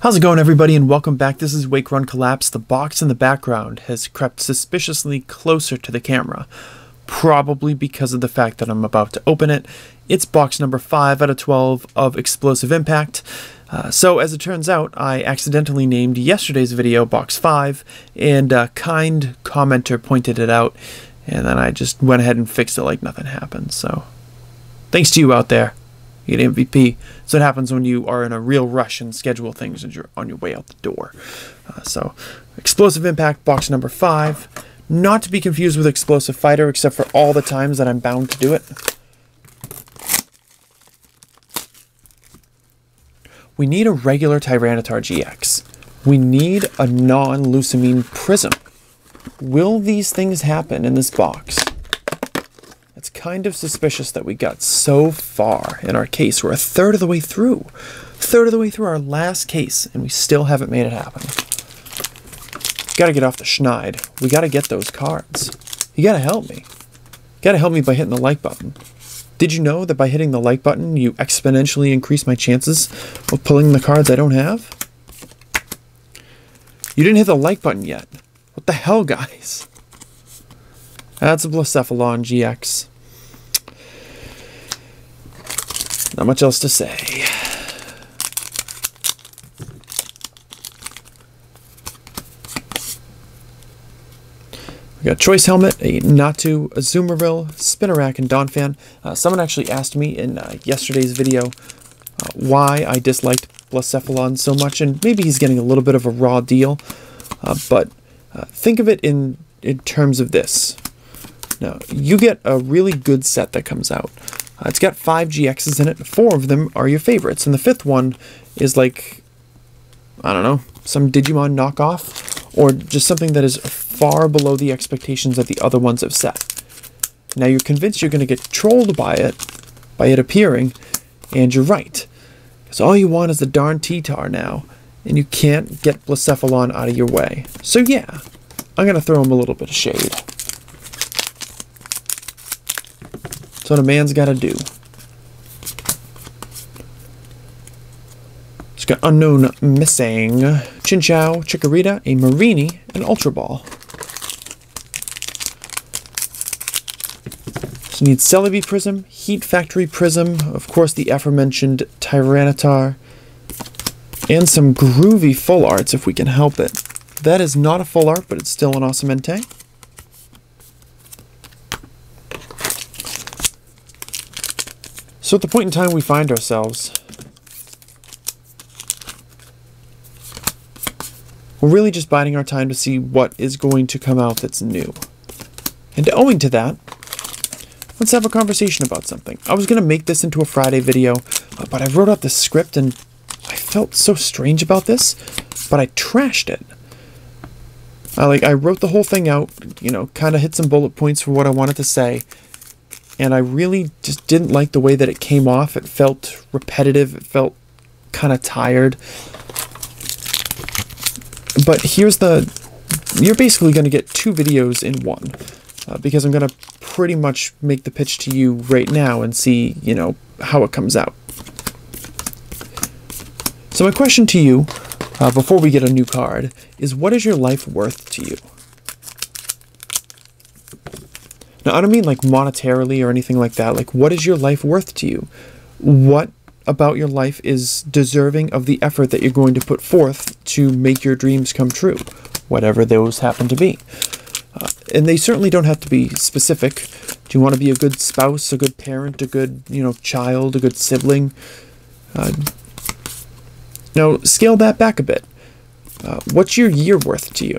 How's it going, everybody, and welcome back. This is Wake Run Collapse. The box in the background has crept suspiciously closer to the camera, probably because of the fact that I'm about to open it. It's box number 5 out of 12 of Explosive Impact. So as it turns out, I accidentally named yesterday's video Box 5, and a kind commenter pointed it out, and then I just went ahead and fixed it like nothing happened. So thanks to you out there. You get MVP. So it happens when you are in a real rush and schedule things and you're on your way out the door. So Explosive Impact, box number 5. Not to be confused with Explosive Fighter, except for all the times that I'm bound to do it. We need a regular Tyranitar GX. We need a non-Lucamine Prism. Will these things happen in this box? It's kind of suspicious that we got so far in our case. We're a third of the way through. Third of the way through our last case, and we still haven't made it happen. Gotta get off the schneid. We gotta get those cards. You gotta help me. You gotta help me by hitting the like button. Did you know that by hitting the like button, you exponentially increase my chances of pulling the cards I don't have? You didn't hit the like button yet. What the hell, guys? That's a Blacephalon GX. Not much else to say. We got Choice Helmet, a Natu, Azumarill, Spinarak, and Donphan. Someone actually asked me in yesterday's video why I disliked Blacephalon so much, and maybe he's getting a little bit of a raw deal, but think of it in terms of this. Now, you get a really good set that comes out. It's got 5 GXs in it. 4 of them are your favorites, and the 5th one is like, I don't know, some Digimon knockoff, or just something that is far below the expectations that the other ones have set. Now, you're convinced you're going to get trolled by it appearing, and you're right. Because all you want is the darn T-Tar now, and you can't get Blacephalon out of your way. So yeah, I'm going to throw him a little bit of shade. That's what a man's got to do. It's got Unknown Missing, Chinchou, Chikorita, a Marini, and Ultra Ball. So you need Celebi Prism, Heat Factory Prism, of course the aforementioned Tyranitar, and some groovy full arts if we can help it. That is not a full art, but it's still an awesome Entei. So at the point in time we find ourselves, we're really just biding our time to see what is going to come out that's new. And owing to that, let's have a conversation about something. I was going to make this into a Friday video, but I wrote out the script and I felt so strange about this, but I trashed it. I wrote the whole thing out, you know, kind of hit some bullet points for what I wanted to say, and I really just didn't like the way that it came off. It felt repetitive, it felt kind of tired. But here's you're basically going to get 2 videos in one, because I'm going to pretty much make the pitch to you right now and see, you know, how it comes out. So my question to you, before we get a new card, is what is your life worth to you? Now, I don't mean like monetarily or anything like that. Like, what is your life worth to you? What about your life is deserving of the effort that you're going to put forth to make your dreams come true, whatever those happen to be? And they certainly don't have to be specific. Do you want to be a good spouse, a good parent, a good, you know, child, a good sibling? Now, scale that back a bit. What's your year worth to you?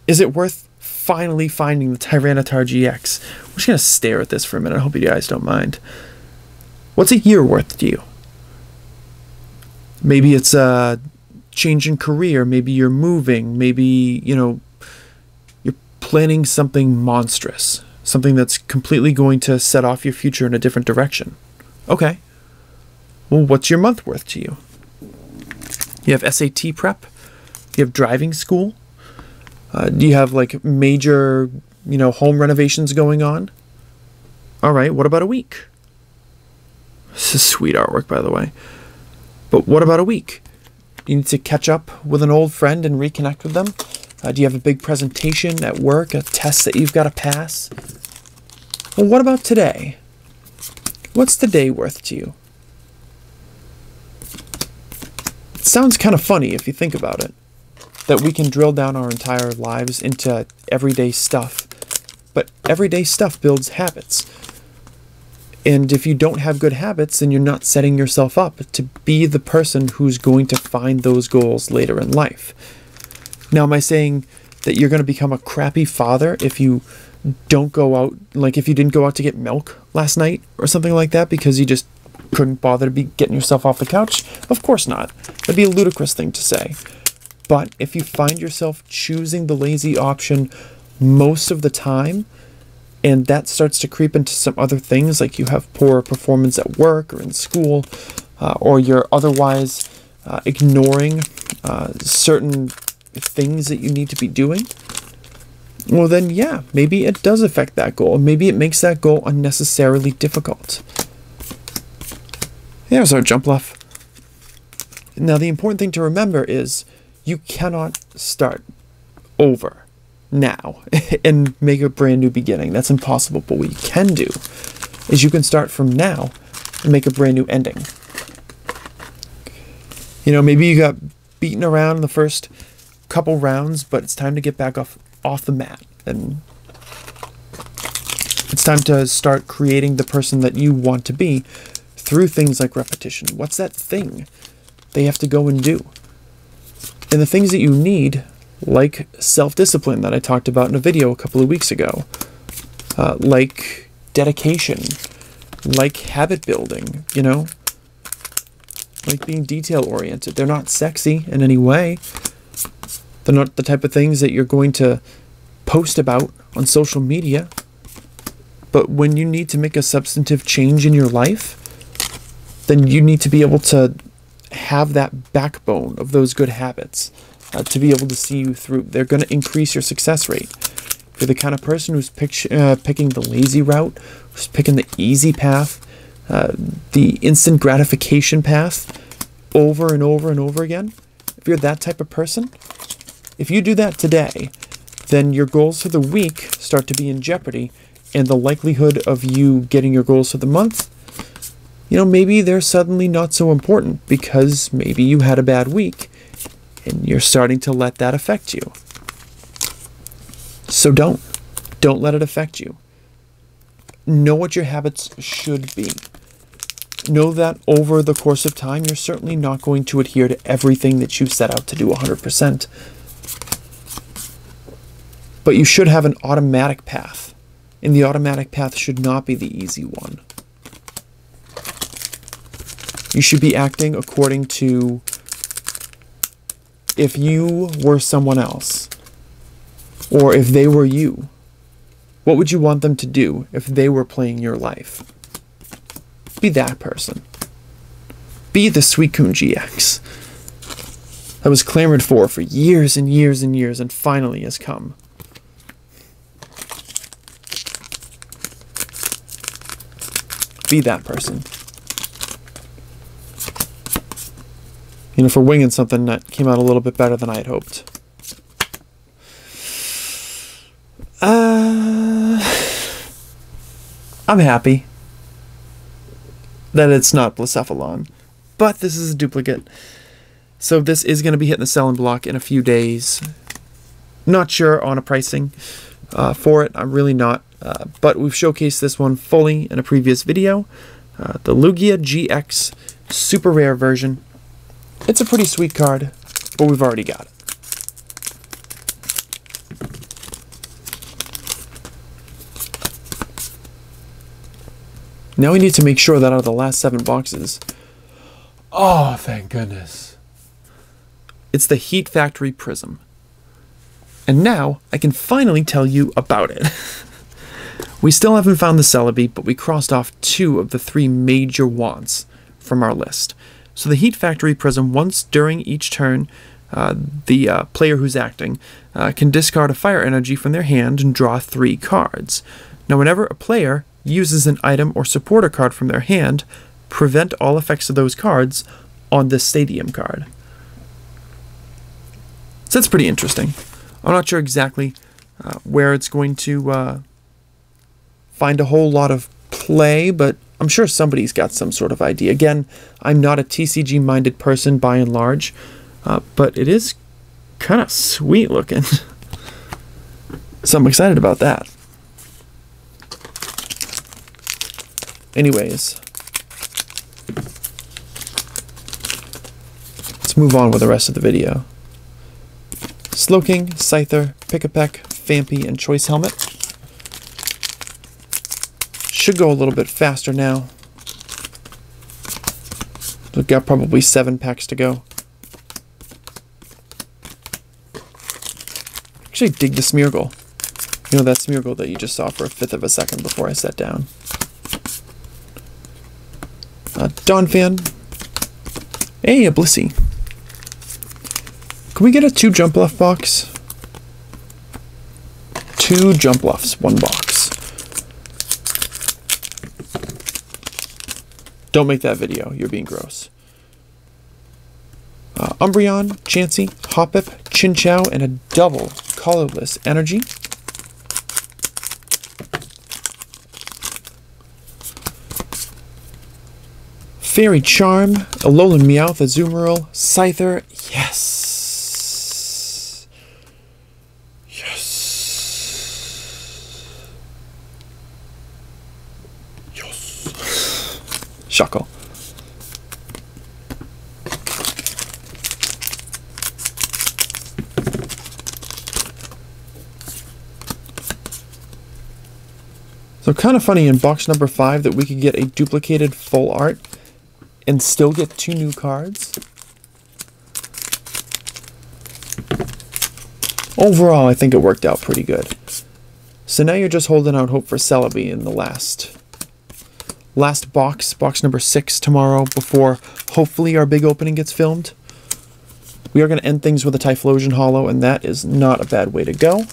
Is it worth finally finding the Tyranitar GX? I'm just going to stare at this for a minute. I hope you guys don't mind. What's a year worth to you? Maybe it's a change in career. Maybe you're moving. Maybe, you know, you're planning something monstrous. Something that's completely going to set off your future in a different direction. Okay. Well, what's your month worth to you? You have SAT prep? You have driving school? Do you have like major, you know, home renovations going on? All right, what about a week? This is sweet artwork, by the way. But what about a week? Do you need to catch up with an old friend and reconnect with them? Do you have a big presentation at work, a test that you've got to pass? Well, what about today? What's the day worth to you? It sounds kind of funny if you think about it, that we can drill down our entire lives into everyday stuff, but everyday stuff builds habits. And if you don't have good habits, then you're not setting yourself up to be the person who's going to find those goals later in life. Now, am I saying that you're going to become a crappy father if you don't go out, like if you didn't go out to get milk last night or something like that because you just couldn't bother to be getting yourself off the couch? Of course not. That'd be a ludicrous thing to say. But if you find yourself choosing the lazy option most of the time, and that starts to creep into some other things, like you have poor performance at work or in school, or you're otherwise ignoring certain things that you need to be doing, well then yeah, maybe it does affect that goal. Maybe it makes that goal unnecessarily difficult. There's our jump left. Now the important thing to remember is you cannot start over now and make a brand new beginning. That's impossible. But what you can do is you can start from now and make a brand new ending. You know, maybe you got beaten around in the first couple rounds, but it's time to get back off the mat, and it's time to start creating the person that you want to be through things like repetition. What's that thing they have to go and do? And the things that you need, like self-discipline that I talked about in a video a couple of weeks ago, like dedication, like habit building, you know, like being detail-oriented. They're not sexy in any way. They're not the type of things that you're going to post about on social media. But when you need to make a substantive change in your life, then you need to be able to have that backbone of those good habits to be able to see you through. They're going to increase your success rate. If you're the kind of person who's picking the lazy route, who's picking the easy path, the instant gratification path over and over and over again, if you're that type of person, if you do that today, then your goals for the week start to be in jeopardy, and the likelihood of you getting your goals for the month, you know, maybe they're suddenly not so important because maybe you had a bad week and you're starting to let that affect you. So don't let it affect you. Know what your habits should be. Know that over the course of time, you're certainly not going to adhere to everything that you've set out to do 100%. But you should have an automatic path, and the automatic path should not be the easy one. You should be acting according to, if you were someone else, or if they were you, what would you want them to do if they were playing your life? Be that person. Be the Suicune GX that was clamored for years and years and years and finally has come. Be that person. You know, for winging something that came out a little bit better than I had hoped. I'm happy that it's not Blacephalon, but this is a duplicate. So this is going to be hitting the selling block in a few days. Not sure on a pricing for it. I'm really not. But we've showcased this one fully in a previous video. The Lugia GX Super Rare version. It's a pretty sweet card, but we've already got it. Now we need to make sure that out of the last 7 boxes, oh, thank goodness, it's the Heat Factory Prism. And now I can finally tell you about it. We still haven't found the Celebi, but we crossed off 2 of the 3 major wants from our list. So the Heat Factory Prism, once during each turn, the player who's acting can discard a fire energy from their hand and draw 3 cards. Now whenever a player uses an item or supporter card from their hand, prevent all effects of those cards on this Stadium card. So that's pretty interesting. I'm not sure exactly where it's going to find a whole lot of play, but I'm sure somebody's got some sort of idea. Again, I'm not a TCG-minded person by and large, but it is kind of sweet looking. So I'm excited about that. Anyways, let's move on with the rest of the video. Slowking, Scyther, Pick-a-Peck, Phanpy, and Choice Helmet. Should go a little bit faster now. We've got probably 7 packs to go. Actually dig the Smeargle. You know, that Smeargle that you just saw for a fifth of a second before I sat down. Donphan. Hey, a Blissey. Can we get a 2 Jumpluff box? 2 Jumpluffs, 1 box. Don't make that video. You're being gross. Umbreon, Chansey, Hoppip, Chinchou, and a double colorless energy. Fairy Charm, Alolan Meowth, Azumarill, Scyther. Yes! Yes! Yes! Shuckle. So kind of funny in box number 5 that we could get a duplicated full art and still get 2 new cards. Overall, I think it worked out pretty good. So now you're just holding out hope for Celebi in the last box, box number 6 tomorrow, before hopefully our big opening gets filmed. We are going to end things with a Typhlosion Holo, and that is not a bad way to go.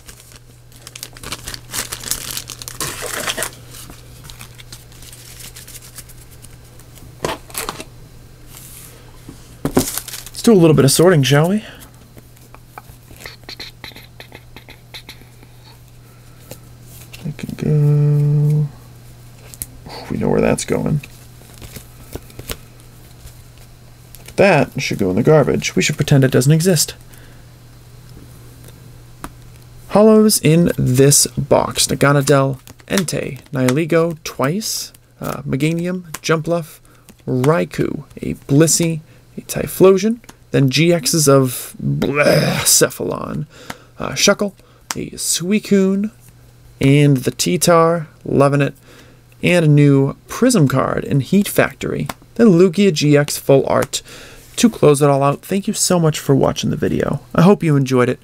Let's do a little bit of sorting, shall we? I could go... We know where that's going. That should go in the garbage. We should pretend it doesn't exist. Holos in this box. Naganadel, Entei, Nihilego twice, Meganium, Jumpluff, Raikou, a Blissey, a Typhlosion, then GXs of Cephalon, Shuckle, a Suicune, and the T-Tar, loving it, and a new Prism card in Heat Factory, then Lugia GX Full Art. To close it all out, thank you so much for watching the video. I hope you enjoyed it.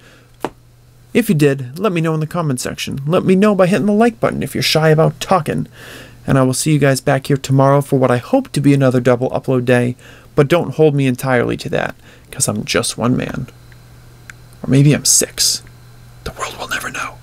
If you did, let me know in the comment section. Let me know by hitting the like button if you're shy about talking. And I will see you guys back here tomorrow for what I hope to be another double upload day, but don't hold me entirely to that, because I'm just one man. Or maybe I'm 6. The world will never know.